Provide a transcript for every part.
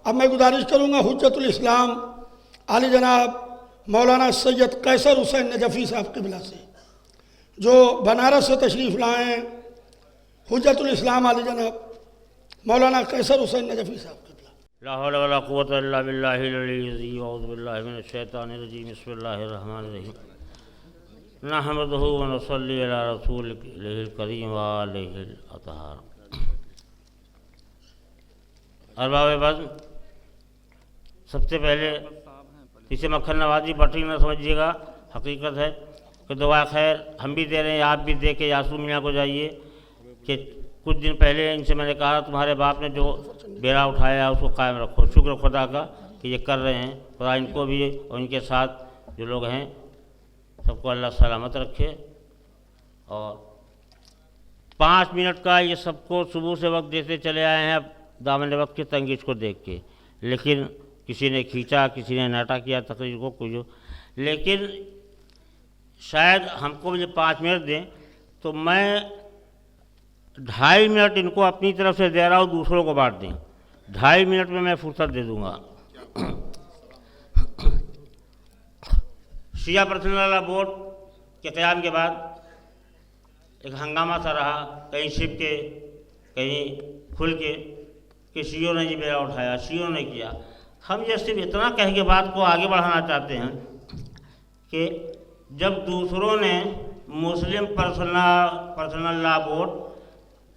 अब मैं गुजारिश करूँगा हुज्जतुल इस्लाम आली जनाब मौलाना सैयद कैसर हुसैन नजफ़ी साहब क़िबला से, जो बनारस से तशरीफ़ लाएँ, हुज्जतुल इस्लाम आली जनाब मौलाना कैसर हुसैन नजफ़ी साहब क़िबला। ला हौला वला कुव्वता इल्ला बिल्लाहिल अलिय्यिल अज़ीम। औज़ु बिल्लाहि मिनश शैतानिर रजीम। बिस्मिल्लाहिर रहमानिर रहीम। नहमदुहु व नुसल्ली अला रसूलिल करीम व आलिहिल अतहार। अरबाब बज़्म, सबसे पहले इसे मक्खन नवाजी बटरी न समझिएगा, हकीकत है कि दुआ खैर हम भी दे रहे हैं, आप भी दे के यासूम मियाँ को जाइए कि कुछ दिन पहले इनसे मैंने कहा तुम्हारे बाप ने जो बेड़ा उठाया उसको कायम रखो। शुक्र खुदा का कि ये कर रहे हैं। खुदा इनको भी और इनके साथ जो लोग हैं सबको अल्लाह सलामत रखे। और 5 मिनट का ये सबको सुबह से वक्त देते चले आए हैं, अब दामन वक्त की तंगीज को देख के, लेकिन किसी ने खींचा, किसी ने नाटा किया तकरीर को कुछ, लेकिन शायद हमको मुझे 5 मिनट दें तो मैं 2.5 मिनट इनको अपनी तरफ से दे रहा हूँ, दूसरों को बांट दें। 2.5 मिनट में मैं फुर्सत दे दूँगा। शिया पर्सनल बोर्ड के क़याम के बाद एक हंगामा सा रहा, कहीं छिप के कहीं खुल के, कि शियों ने ये बेड़ा उठाया, शियों ने किया। हम ये सिर्फ इतना कह के बात को आगे बढ़ाना चाहते हैं कि जब दूसरों ने मुस्लिम पर्सनल लॉ बोर्ड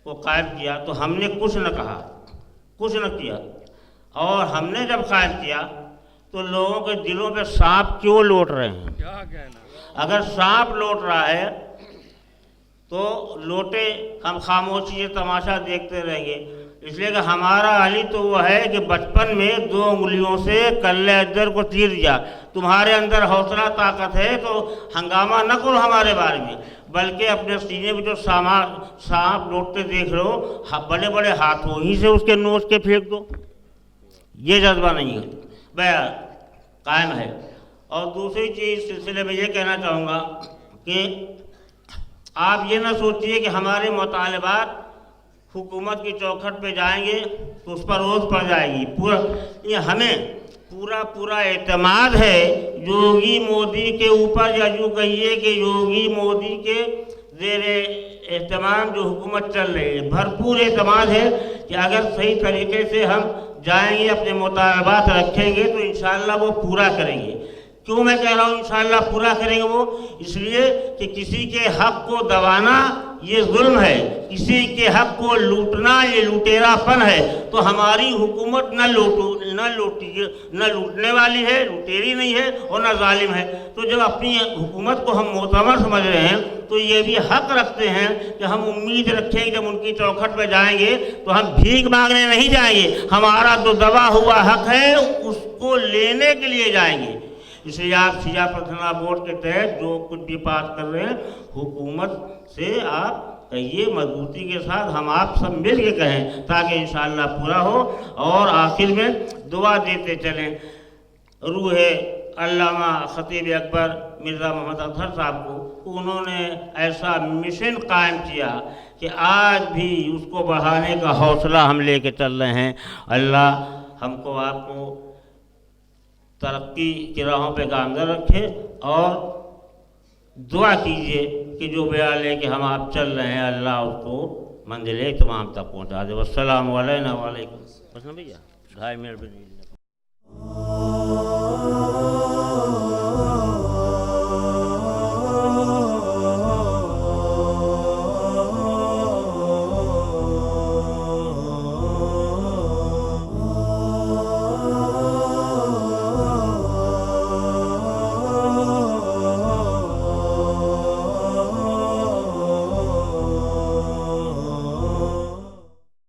को कायम किया तो हमने कुछ न कहा, कुछ न किया। और हमने जब कायम किया तो लोगों के दिलों पे सांप क्यों लौट रहे हैं? क्या कहना? अगर सांप लौट रहा है तो लोटे, हम खामोशी से तमाशा देखते रहेंगे। इसलिए कि हमारा अली तो वो है कि बचपन में 2 उंगलियों से कल्ले अजदर को चीर दिया। तुम्हारे अंदर हौसला ताकत है तो हंगामा न करो हमारे बारे में, बल्कि अपने सीने में जो सांप लौटते देख रहे हो, बड़े बड़े हाथों ही से उसके नोच के फेंक दो। ये जज्बा नहीं है, बया कायम है। और दूसरी चीज़ इस सिलसिले में ये कहना चाहूँगा कि आप ये ना सोचिए कि हमारे मुतालबात हुकूमत की चौखट पे जाएंगे तो उस पर रोज़ पड़ जाएगी। ये हमें पूरा एतमाद है योगी मोदी के ऊपर, या यूँ कहिए कि योगी मोदी के ज़ेरे एहतमाम जो हुकूमत चल रही है, भरपूर एतमाद है कि अगर सही तरीके से हम जाएंगे, अपने मुतालबात रखेंगे तो इंशाअल्लाह वो पूरा करेंगे। क्यों मैं कह रहा हूँ इंशाअल्लाह पूरा करेंगे वो? इसलिए कि किसी के हक़ को दबाना ये जुल्म है, किसी के हक़ को लूटना ये लुटेरापन है। तो हमारी हुकूमत न लूटने वाली है, लुटेरी नहीं है, और न जालिम है। तो जब अपनी हुकूमत को हम मोतबर समझ रहे हैं तो ये भी हक़ रखते हैं कि हम उम्मीद रखें कि जब उनकी चौखट पर जाएंगे तो हम भीख मांगने नहीं जाएंगे, हमारा जो दबा हुआ हक़ है उसको लेने के लिए जाएंगे। इसलिए आप शिया पर्सनल बोर्ड के तहत जो कुछ भी पास कर रहे हैं, हुकूमत से आप कहिए मजबूती के साथ, हम आप सब मिल के कहें ताकि इंशाअल्लाह पूरा हो। और आखिर में दुआ देते चलें रूह अल्लामा खतीब अकबर मिर्ज़ा मोहम्मद अज़हर साहब को। उन्होंने ऐसा मिशन कायम किया कि आज भी उसको बढ़ाने का हौसला हम लेके चल रहे हैं। अल्लाह हमको आपको तरक्की की राहों पे गामज़न रखे, और दुआ कीजिए कि जो बयान लेके हम आप चल रहे हैं अल्लाह उसको मंजिल तमाम तक पहुँचा दे। वस्सलामु अलैना व अलैकुम। बस ना भैया, 2.5 मिनट भी नहीं।